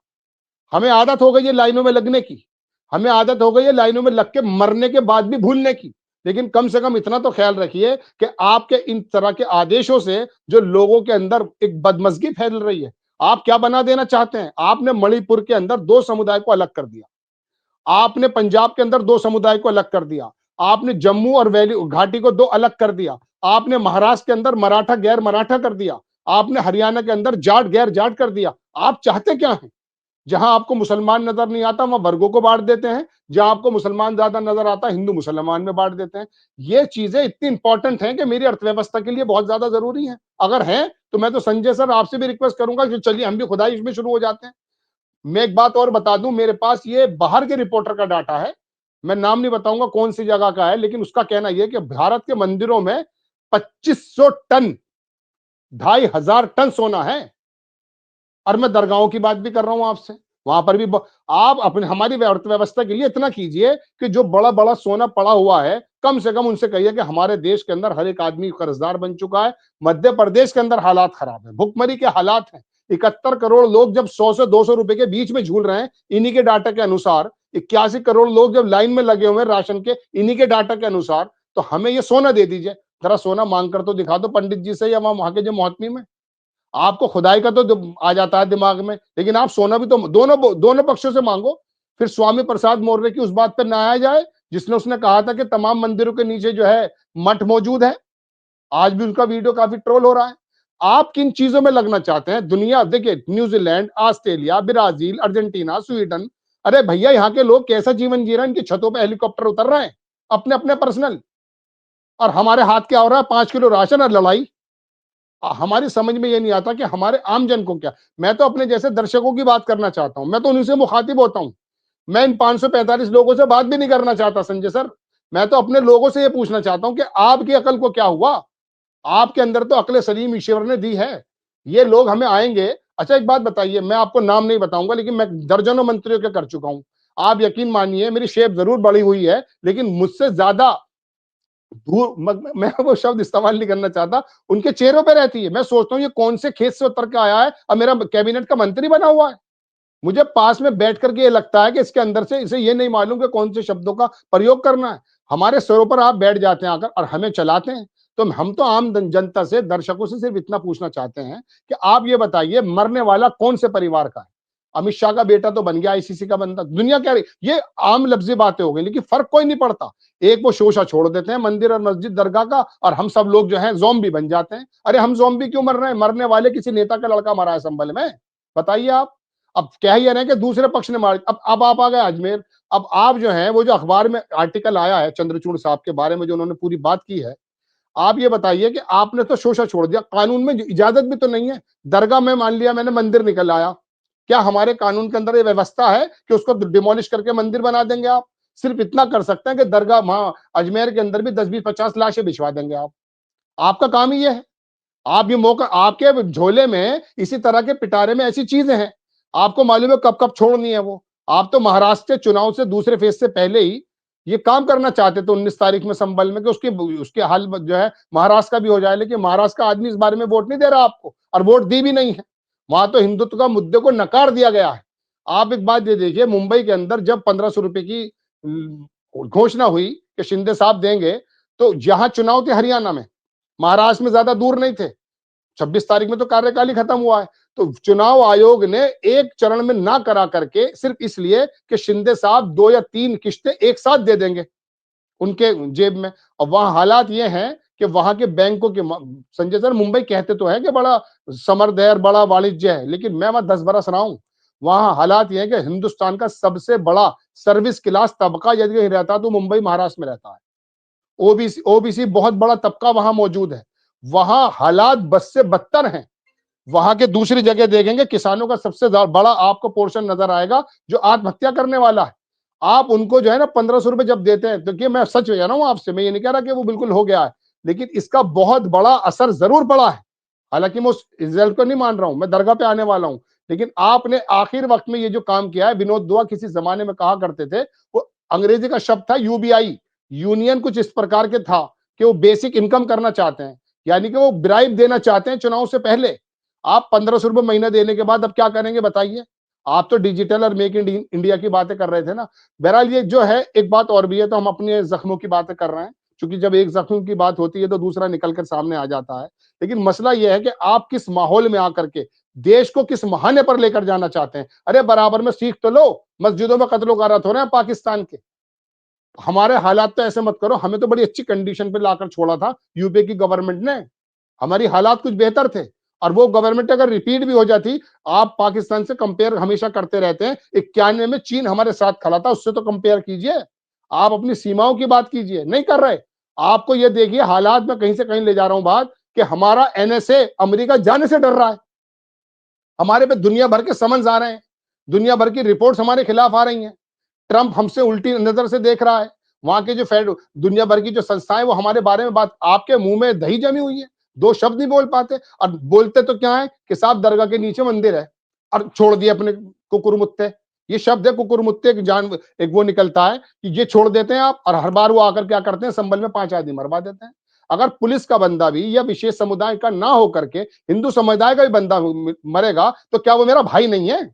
हमें आदत हो गई है लाइनों में लगने की, हमें आदत हो गई है लाइनों में लग के मरने के बाद भी भूलने की। लेकिन कम से कम इतना तो ख्याल रखिए कि आपके इन तरह के आदेशों से जो लोगों के अंदर एक बदमजगी फैल रही है, आप क्या बना देना चाहते हैं? आपने मणिपुर के अंदर 2 समुदाय को अलग कर दिया, आपने पंजाब के अंदर 2 समुदाय को अलग कर दिया, आपने जम्मू और वैली घाटी को 2 अलग कर दिया, आपने महाराष्ट्र के अंदर मराठा गैर मराठा कर दिया, आपने हरियाणा के अंदर जाट गैर जाट कर दिया। आप चाहते क्या हैं? जहां आपको मुसलमान नजर नहीं आता वहां वर्गों को बांट देते हैं, जहां आपको मुसलमान ज्यादा नजर आता है हिंदू मुसलमान में बांट देते हैं। ये चीजें इतनी इंपॉर्टेंट हैं कि मेरी अर्थव्यवस्था के लिए बहुत ज्यादा जरूरी है। अगर है तो मैं तो संजय सर आपसे भी रिक्वेस्ट करूंगा कि चलिए हम भी खुदाई इसमें शुरू हो जाते हैं। मैं एक बात और बता दूं, मेरे पास ये बाहर के रिपोर्टर का डाटा है, मैं नाम नहीं बताऊंगा कौन सी जगह का है, लेकिन उसका कहना यह कि भारत के मंदिरों में 2500 टन, 2500 टन सोना है। और मैं दरगाहों की बात भी कर रहा हूं आपसे, वहां पर भी आप अपने हमारी अर्थव्यवस्था के लिए इतना कीजिए कि जो बड़ा बड़ा सोना पड़ा हुआ है कम से कम उनसे कहिए कि हमारे देश के अंदर हर एक आदमी कर्जदार बन चुका है। मध्य प्रदेश के अंदर हालात खराब है, भुखमरी के हालात हैं। 71 करोड़ लोग जब 100 से 200 रुपए के बीच में झूल रहे हैं, इन्हीं के डाटा के अनुसार 81 करोड़ लोग जब लाइन में लगे हुए हैं राशन के, इन्हीं के डाटा के अनुसार, तो हमें ये सोना दे दीजिए। जरा सोना मांग कर तो दिखा दो पंडित जी से या वहां के जो मोहतमी में। आपको खुदाई का तो आ जाता है दिमाग में, लेकिन आप सोना भी तो दोनों पक्षों से मांगो। फिर स्वामी प्रसाद मौर्य की उस बात पर ना आया जाए जिसने उसने कहा था कि तमाम मंदिरों के नीचे जो है मठ मौजूद है। आज भी उनका वीडियो काफी ट्रोल हो रहा है। आप किन चीजों में लगना चाहते हैं? दुनिया देखिए, New Zealand, Australia, Brazil, Argentina, Sweden, अरे भैया यहाँ के लोग कैसा जीवन जी रहे हैं? इनकी छतों पर हेलीकॉप्टर उतर रहे हैं अपने अपने पर्सनल, और हमारे हाथ क्या हो रहा है? 5 किलो राशन और लड़ाई। हमारी समझ में ये नहीं आता कि हमारे आम जन को क्या। मैं तो अपने जैसे दर्शकों की बात करना चाहता हूं, मैं तो उन्हीं से मुखातिब होता हूं। मैं इन 545 लोगों से बात भी नहीं करना चाहता संजय सर। मैं तो अपने लोगों से ये पूछना चाहता हूं कि आपकी अकल को क्या हुआ? आपके अंदर तो अकल सलीम ईश्वर ने दी है। ये लोग हमें आएंगे। अच्छा एक बात बताइए, मैं आपको नाम नहीं बताऊंगा, लेकिन मैं दर्जनों मंत्रियों के कर चुका हूं। आप यकीन मानिए मेरी शेप जरूर बड़ी हुई है, लेकिन मुझसे ज्यादा मैं वो शब्द इस्तेमाल नहीं करना चाहता, उनके चेहरों पे रहती है। मैं सोचता हूँ ये कौन से खेत से उतर के आया है और मेरा कैबिनेट का मंत्री बना हुआ है। मुझे पास में बैठ करके ये लगता है कि इसके अंदर से इसे ये नहीं मालूम कि कौन से शब्दों का प्रयोग करना है। हमारे सरों पर आप बैठ जाते हैं आकर और हमें चलाते हैं। तो हम तो आम जनता से, दर्शकों से सिर्फ इतना पूछना चाहते हैं कि आप ये बताइए मरने वाला कौन से परिवार का है? अमित शाह का बेटा तो बन गया आईसीसी का बंदा, दुनिया कह रही ये आम लफ्जी बातें हो गई, लेकिन फर्क कोई नहीं पड़ता। एक वो शोशा छोड़ देते हैं मंदिर और मस्जिद दरगाह का, और हम सब लोग जो है जोम्बी बन जाते हैं। अरे हम जोम्बी क्यों मर रहे हैं? मरने वाले किसी नेता का लड़का मरा है संभल में, बताइए आप। अब कह ही रहे हैं कि दूसरे पक्ष ने मार। अब आप आ गए अजमेर। अब आप जो है वो जो अखबार में आर्टिकल आया है चंद्रचूड़ साहब के बारे में जो उन्होंने पूरी बात की है, आप ये बताइए कि आपने तो शोशा छोड़ दिया, कानून में इजाजत भी तो नहीं है। दरगाह में मान लिया मैंने मंदिर निकल आया, क्या हमारे कानून के अंदर ये व्यवस्था है कि उसको डिमोलिश करके मंदिर बना देंगे आप? सिर्फ इतना कर सकते हैं कि दरगाह वहां अजमेर के अंदर भी 10-20-50 लाशें बिछवा देंगे आप। आपका काम ही ये है। आप ये मौका, आपके झोले में इसी तरह के पिटारे में ऐसी चीजें हैं, आपको मालूम है कब कब छोड़नी है वो। आप तो महाराष्ट्र के चुनाव से दूसरे फेज से पहले ही ये काम करना चाहते थे 19 तारीख में संबल में कि उसके उसके हल जो है महाराष्ट्र का भी हो जाए, लेकिन महाराष्ट्र का आदमी इस बारे में वोट नहीं दे रहा आपको, और वोट दी भी नहीं है। वहां तो हिंदुत्व का मुद्दे को नकार दिया गया है। आप एक बात ये देखिए, मुंबई के अंदर जब 1500 रुपए की घोषणा हुई कि शिंदे साहब देंगे, तो जहां चुनाव थे हरियाणा में, महाराष्ट्र में ज्यादा दूर नहीं थे, 26 तारीख में तो कार्यकाल ही खत्म हुआ है। तो चुनाव आयोग ने एक चरण में ना करा करके सिर्फ इसलिए कि शिंदे साहब 2 या 3 किस्तें एक साथ दे देंगे उनके जेब में। और वहां हालात ये हैं कि वहां के बैंकों के, संजय सर मुंबई कहते तो है कि बड़ा समृद्ध है, बड़ा वाणिज्य है, लेकिन मैं वहां 10 बरस रहा हूं। वहां हालात ये है कि हिंदुस्तान का सबसे बड़ा सर्विस क्लास तबका यदि कहीं रहता तो मुंबई महाराष्ट्र में रहता है। ओबीसी ओबीसी बहुत बड़ा तबका वहां मौजूद है। वहां हालात बद से बदतर हैं। वहां के दूसरी जगह देखेंगे किसानों का सबसे बड़ा आपको पोर्शन नजर आएगा जो आत्महत्या करने वाला है। आप उनको जो है ना 1500 रुपए जब देते हैं, देखिए मैं सच कह रहा हूं आपसे, मैं ये नहीं कह रहा कि वो बिल्कुल हो गया है, लेकिन इसका बहुत बड़ा असर जरूर पड़ा है। हालांकि मैं उस रिजल्ट को नहीं मान रहा हूं, मैं दरगाह पे आने वाला हूं, लेकिन आपने आखिर वक्त में ये जो काम किया है, विनोद दुआ किसी जमाने में कहा करते थे, वो अंग्रेजी का शब्द था यूबीआई, यूनियन कुछ इस प्रकार के था कि वो बेसिक इनकम करना चाहते हैं, यानी कि वो ब्राइब देना चाहते हैं चुनाव से पहले। आप 1500 रुपए महीना देने के बाद अब क्या करेंगे बताइए? आप तो डिजिटल और मेक इन इंडिया की बातें कर रहे थे ना। बहरहाल ये जो है, एक बात और भी है, तो हम अपने जख्मों की बातें कर रहे हैं, क्योंकि जब एक जख्म की बात होती है तो दूसरा निकल कर सामने आ जाता है। लेकिन मसला यह है कि आप किस माहौल में आकर के देश को किस महाने पर लेकर जाना चाहते हैं। अरे बराबर में सीख तो लो, मस्जिदों में कत्लो गारत हो रहे हैं पाकिस्तान के। हमारे हालात तो ऐसे मत करो, हमें तो बड़ी अच्छी कंडीशन पे लाकर छोड़ा था यूपी की गवर्नमेंट ने, हमारी हालात कुछ बेहतर थे। और वो गवर्नमेंट अगर रिपीट भी हो जाती, आप पाकिस्तान से कंपेयर हमेशा करते रहते हैं, 91 में चीन हमारे साथ खड़ा था, उससे तो कंपेयर कीजिए। आप अपनी सीमाओं की बात कीजिए, नहीं कर रहे। आपको ये देखिए हालात में कहीं से कहीं ले जा रहा हूं बात, कि हमारा एनएसए अमेरिका जाने से डर रहा है। हमारे पे दुनिया भर के समन्स आ रहे हैं, दुनिया भर की रिपोर्ट्स हमारे खिलाफ आ रही हैं। ट्रंप हमसे उल्टी नजर से देख रहा है। वहां के जो फेड दुनिया भर की जो संस्थाएं, वो हमारे बारे में बात, आपके मुंह में दही जमी हुई है, दो शब्द नहीं बोल पाते। और बोलते तो क्या है कि साहब दरगाह के नीचे मंदिर है, और छोड़ दिए अपने कुकुरमुत्ते। ये शब्द है कुकुरमुत्ते, एक जान, एक वो निकलता है कि ये छोड़ देते हैं आप, और हर बार वो आकर क्या करते हैं, संभल में 5 आदमी मरवा देते हैं। अगर पुलिस का बंदा भी या विशेष समुदाय का ना होकर के हिंदू समुदाय का भी बंदा मरेगा, तो क्या वो मेरा भाई नहीं है?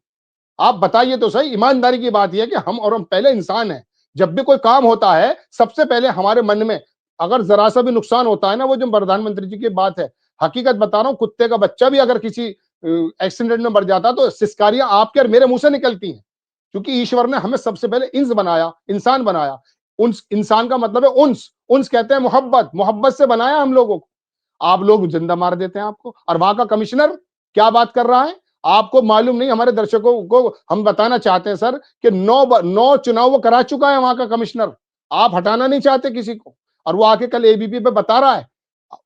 आप बताइए तो सही। ईमानदारी की बात यह है कि हम पहले इंसान हैं। जब भी कोई काम होता है, सबसे पहले हमारे मन में अगर जरा सा भी नुकसान होता है ना, वो जो प्रधानमंत्री जी की बात है, हकीकत बता रहा हूं, कुत्ते का बच्चा भी अगर किसी एक्सीडेंट में मर जाता तो सिस्कारियां आपके और मेरे मुंह से निकलती हैं, क्योंकि ईश्वर ने हमें सबसे पहले इंस बनाया, इंसान बनाया। उन्स इंसान का मतलब है उन्स, उन्स कहते हैं मोहब्बत, मोहब्बत से बनाया हम लोगों को। आप लोग जिंदा मार देते हैं आपको। और वहां का कमिश्नर क्या बात कर रहा है, आपको मालूम नहीं? हमारे दर्शकों को हम बताना चाहते हैं सर कि 9 चुनाव वो करा चुका है वहां का कमिश्नर। आप हटाना नहीं चाहते किसी को, और वो आके कल एबीपी पे बता रहा है।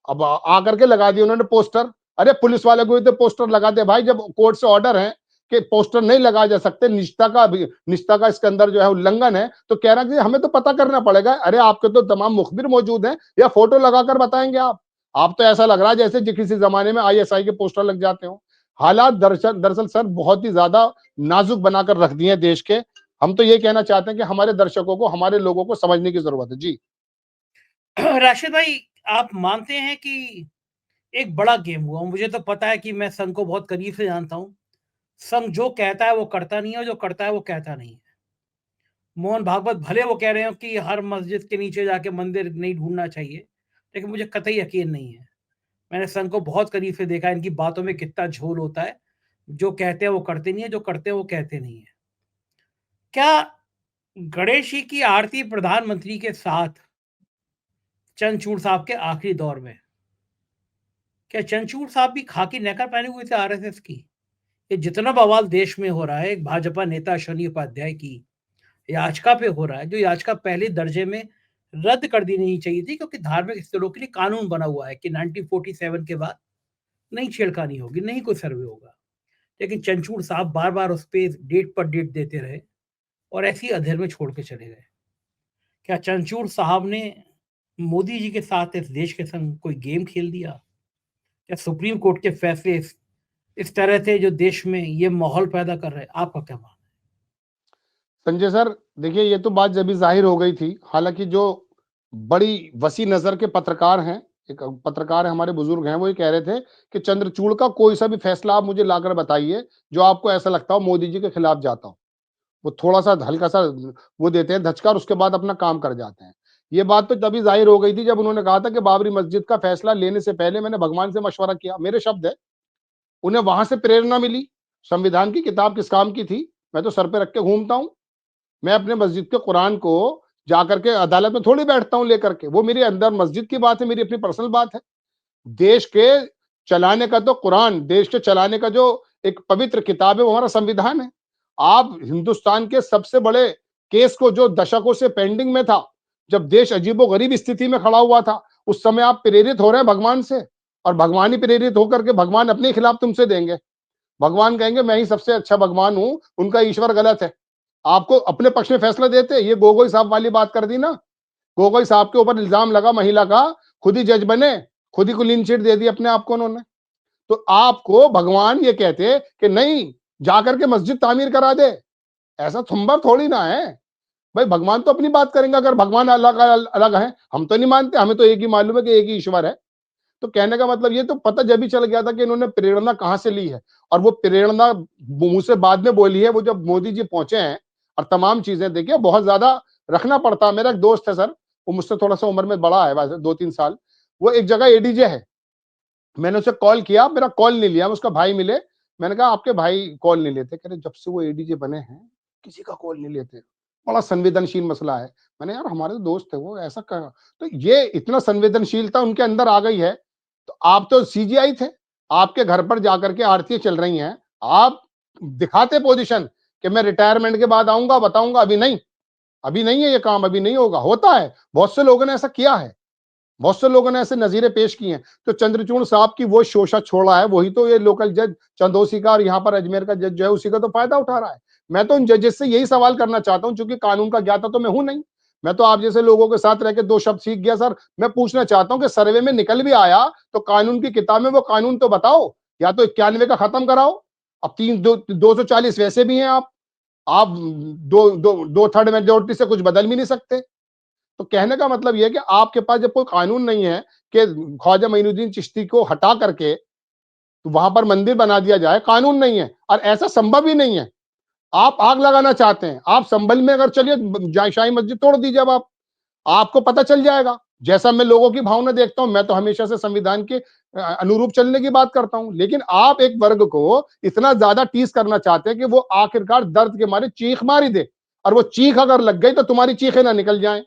अब आकर के लगा दिए उन्होंने पोस्टर। अरे पुलिस वाले को तो पोस्टर लगा दे भाई, जब कोर्ट से ऑर्डर है कि पोस्टर नहीं लगाए जा सकते, निष्ठा का इसके अंदर जो है उल्लंघन है, तो कह रहा है कि हमें तो पता करना पड़ेगा। अरे आपके तो तमाम मुखबिर मौजूद हैं, या फोटो लगाकर बताएंगे आप तो ऐसा लग रहा है जैसे किसी जमाने में आईएसआई के पोस्टर लग जाते हो। हालात दरअसल सर बहुत ही ज्यादा नाजुक बनाकर रख दिए हैं देश के। हम तो ये कहना चाहते हैं कि हमारे दर्शकों को, हमारे लोगों को समझने की जरूरत है। जी राशिद भाई, आप मानते हैं कि एक बड़ा गेम हुआ? मुझे तो पता है कि मैं संघ को बहुत करीब से जानता हूँ। संघ जो कहता है वो करता नहीं है, और जो करता है वो कहता नहीं है। मोहन भागवत भले वो कह रहे हो कि हर मस्जिद के नीचे जाके मंदिर नहीं ढूंढना चाहिए, लेकिन मुझे कतई यकीन नहीं है। मैंने संघ को बहुत करीब से देखा है, इनकी बातों में कितना झोल होता है। जो कहते हैं वो करते नहीं है, जो करते हैं वो कहते नहीं है। क्या गणेश जी की आरती प्रधानमंत्री के साथ चंद्रचूड़ साहब के आखिरी दौर में, क्या चंद्रचूड़ साहब भी खाकी नेकर पहने हुए थे आरएसएस की? ये जितना बवाल देश में हो रहा है, एक भाजपा नेता शनि उपाध्याय की याचिका पे हो रहा है, जो याचिका पहले दर्जे में रद्द कर दी नहीं चाहिए थी, क्योंकि धार्मिक स्थलों के लिए कानून बना हुआ है कि 1947 के बाद नहीं छेड़खानी होगी, नहीं कोई सर्वे होगा। लेकिन चंचूड़ साहब बार बार उस पर डेट पर डेट देते रहे, और ऐसी अधेर में छोड़ के चले गए। क्या चंचूड़ साहब ने मोदी जी के साथ इस देश के संग कोई गेम खेल दिया? क्या सुप्रीम कोर्ट के फैसले इस तरह थे जो देश में ये माहौल पैदा कर रहे हैं? आपका क्या मानना संजय सर, देखिए ये तो बात जब भी जाहिर हो गई थी। हालांकि जो बड़ी वसी नजर के पत्रकार हैं, एक पत्रकार है हमारे बुजुर्ग हैं, वो ये कह रहे थे कि चंद्रचूड़ का कोई सा भी फैसला आप मुझे लाकर बताइए जो आपको ऐसा लगता हो मोदी जी के खिलाफ जाता हो। वो थोड़ा सा हल्का सा वो देते हैं धचका, और उसके बाद अपना काम कर जाते हैं। ये बात तो तभी जाहिर हो गई थी जब उन्होंने कहा था कि बाबरी मस्जिद का फैसला लेने से पहले मैंने भगवान से मशवरा किया। मेरे शब्द है, उन्हें वहां से प्रेरणा मिली। संविधान की किताब किस काम की थी? मैं तो सर पे रख के घूमता हूँ। मैं अपने मस्जिद के कुरान को जाकर के अदालत में थोड़ी बैठता हूँ लेकर के। वो मेरे अंदर मस्जिद की बात है, मेरी अपनी पर्सनल बात है। देश के चलाने का तो कुरान, देश के चलाने का जो एक पवित्र किताब है, वो हमारा संविधान है। आप हिंदुस्तान के सबसे बड़े केस को जो दशकों से पेंडिंग में था, जब देश अजीबोगरीब स्थिति में खड़ा हुआ था, उस समय आप प्रेरित हो रहे हैं भगवान से, और भगवान ही प्रेरित होकर के भगवान अपने खिलाफ तुमसे देंगे। भगवान कहेंगे मैं ही सबसे अच्छा भगवान हूं, उनका ईश्वर गलत है। आपको अपने पक्ष में फैसला देते, ये गोगोई साहब वाली बात कर दी ना। गोगोई साहब के ऊपर इल्जाम लगा महिला का, खुद ही जज बने, खुद ही को क्लीन चिट दे दी अपने आप को उन्होंने। तो आपको भगवान ये कहते कि नहीं, जाकर के मस्जिद तामीर करा दे, ऐसा संभव थोड़ी ना है भाई। भगवान तो अपनी बात करेंगे, अगर भगवान अलग अलग है, हम तो नहीं मानते, हमें तो एक ही मालूम है कि एक ही ईश्वर है। तो कहने का मतलब ये तो पता जब ही चल गया था कि इन्होंने प्रेरणा कहां से ली है, और वो प्रेरणा मुंह से बाद में बोली है, वो जब मोदी जी पहुंचे हैं और तमाम चीजें देखिए, बहुत ज्यादा रखना पड़ता है। मेरा एक दोस्त है सर, वो मुझसे थोड़ा सा उम्र में बड़ा है, वैसे 2-3 साल। वो एक जगह एडीजे है, मैंने उसे कॉल किया, मेरा कॉल नहीं लिया, उसका भाई मिले, मैंने कहा आपके भाई कॉल नहीं लेते, कह रहे जब से वो एडीजे बने हैं किसी का कॉल नहीं लेते, बड़ा संवेदनशील मसला है। मैंने यार हमारे तो दोस्त है वो, ऐसा कहा। तो ये इतना संवेदनशीलता उनके अंदर आ गई है। तो आप तो सीजीआई थे, आपके घर पर जाकर के आरती चल रही हैं, आप दिखाते पोजीशन कि मैं रिटायरमेंट के बाद आऊंगा, बताऊंगा, अभी नहीं, अभी नहीं है ये काम, अभी नहीं होगा। होता है, बहुत से लोगों ने ऐसा किया है, बहुत से लोगों ने ऐसे नजीरें पेश की हैं। तो चंद्रचूड़ साहब की वो शोषा छोड़ा है, वही तो ये लोकल जज चंदोसी का और यहाँ पर अजमेर का जज जो है उसी का तो फायदा उठा रहा है। मैं तो उन जजेस से यही सवाल करना चाहता हूँ, क्योंकि कानून का ज्ञाता तो मैं हूं नहीं, मैं तो आप जैसे लोगों के साथ रह के 2 शब्द सीख गया सर। मैं पूछना चाहता हूँ कि सर्वे में निकल भी आया तो कानून की किताब में वो कानून तो बताओ, या तो 91 का खत्म कराओ। अब 240 वैसे भी हैं, आप दो थर्ड मेजोरिटी से कुछ बदल भी नहीं सकते। तो कहने का मतलब यह है कि आपके पास जब कोई कानून नहीं है कि ख्वाजा मोइनुद्दीन चिश्ती को हटा करके तो वहां पर मंदिर बना दिया जाए, कानून नहीं है, और ऐसा संभव ही नहीं है। आप आग लगाना चाहते हैं, आप संभल में अगर चलिए शाही मस्जिद तोड़ दीजिए, अब आप आपको पता चल जाएगा। जैसा मैं लोगों की भावना देखता हूं, मैं तो हमेशा से संविधान के अनुरूप चलने की बात करता हूं, लेकिन आप एक वर्ग को इतना ज्यादा टीस करना चाहते हैं कि वो आखिरकार दर्द के मारे चीख मार ही दे, और वो चीख अगर लग गई तो तुम्हारी चीखें ना निकल जाएं।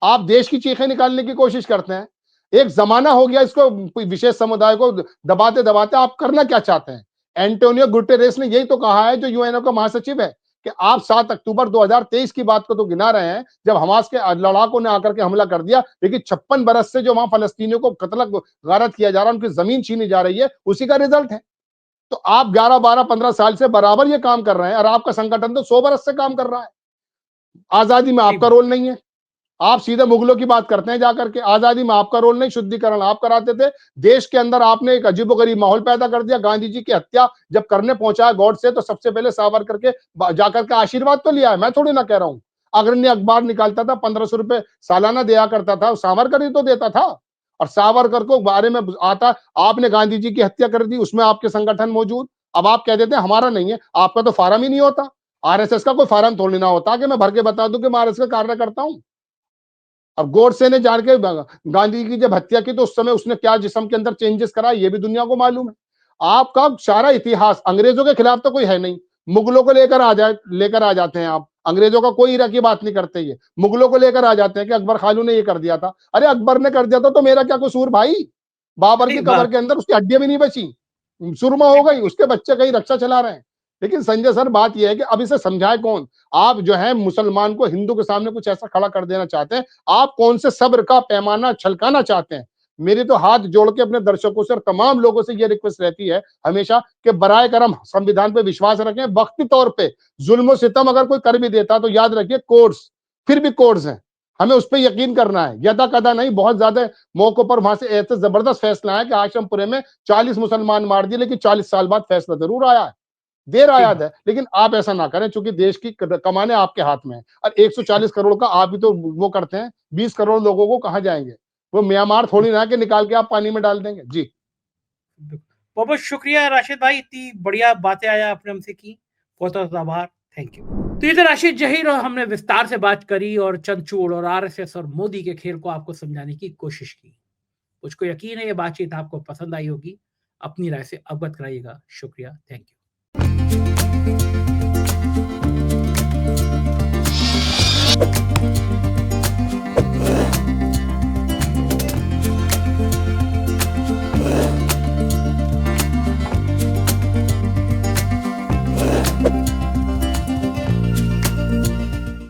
आप देश की चीखें निकालने की कोशिश करते हैं। एक जमाना हो गया इसको, विशेष समुदाय को दबाते दबाते आप करना क्या चाहते हैं। एंटोनियो गुटेरेस ने यही तो कहा है, जो यूएनओ का महासचिव है, कि आप 7 अक्टूबर 2023 की बात को तो गिना रहे हैं, जब हमास के लड़ाकों ने आकर के हमला कर दिया, लेकिन 56 बरस से जो वहां फलस्तीनियों को कत्ल गारत किया जा रहा है, उनकी जमीन छीनी जा रही है, उसी का रिजल्ट है। तो आप 11, 12, 15 साल से बराबर ये काम कर रहे हैं, और आपका संगठन तो 100 बरस से काम कर रहा है। आजादी में आपका रोल नहीं है। आप सीधे मुगलों की बात करते हैं जाकर के, आजादी में आपका रोल नहीं, शुद्धिकरण आप कराते थे। देश के अंदर आपने एक अजीबोगरीब माहौल पैदा कर दिया। गांधी जी की हत्या जब करने पहुंचा गॉड से, तो सबसे पहले सावरकर के जाकर के आशीर्वाद तो लिया है, मैं थोड़ी ना कह रहा हूं। अग्रणी अखबार निकालता था, 1500 रुपए सालाना दिया करता था, सावरकर ही तो देता था। और सावरकर को बारे में आता, आपने गांधी जी की हत्या कर दी, उसमें आपके संगठन मौजूद। अब आप कह देते हैं हमारा नहीं है, आपका तो फार्म ही नहीं होता। आरएसएस का कोई फार्म थोड़ी ना होता कि मैं भर के बता दूं कि मैं आरएसएस का कार्य करता हूं। अब गोडसे ने जान के गांधी जी की जब हत्या की, तो उस समय उसने क्या जिस्म के अंदर चेंजेस करा, ये भी दुनिया को मालूम है। आपका सारा इतिहास अंग्रेजों के खिलाफ तो कोई है नहीं, मुगलों को लेकर आ जाते हैं आप। अंग्रेजों का कोई इरा की बात नहीं करते, ये मुगलों को लेकर आ जाते हैं कि अकबर खालू ने ये कर दिया था। अरे अकबर ने कर दिया था तो मेरा क्या कसूर भाई। बाबर सही की कबर बात। के अंदर उसकी हड्डियां भी नहीं बची, सुरमा हो गई, उसके बच्चे कहीं रक्षा चला रहे हैं। लेकिन संजय सर, बात यह है कि अब इसे समझाए कौन। आप जो है मुसलमान को हिंदू के सामने कुछ ऐसा खड़ा कर देना चाहते हैं, आप कौन से सब्र का पैमाना छलकाना चाहते हैं। मेरी तो हाथ जोड़ के अपने दर्शकों से और तमाम लोगों से यह रिक्वेस्ट रहती है हमेशा कि बराए करम संविधान पे विश्वास रखें। वक्ती तौर पे जुल्म सितम अगर कोई कर भी देता तो याद रखिए कोर्ट्स फिर भी कोर्ट्स हैं, हमें उस पर यकीन करना है, यदा कदा नहीं। बहुत ज्यादा मौकों पर वहां से ऐसे जबरदस्त फैसला है कि आश्रमपुरे में 40 मुसलमान मार दिए, लेकिन 40 साल बाद फैसला जरूर आया है, देर सही आयाद बात। है। लेकिन आप ऐसा ना करें, क्योंकि देश की कमाने आपके हाथ में है, और 140 करोड़ का आप भी तो वो करते हैं, 20 करोड़ लोगों को कहां जाएंगे। वो म्यांमार थोड़ी ना कि निकाल के आप पानी में डाल देंगे। जी बहुत बहुत शुक्रिया राशिद भाई, इतनी बढ़िया बातें आया आपने हमसे की, बहुत बहुत आभार, थैंक यू। तो इधर राशिद जहीर और हमने विस्तार से बात करी और चंद्रचूड़ और आरएसएस और मोदी के खेल को आपको समझाने की कोशिश की। मुझको यकीन है ये बातचीत आपको पसंद आई होगी। अपनी राय से अवगत कराइएगा। शुक्रिया, थैंक यू।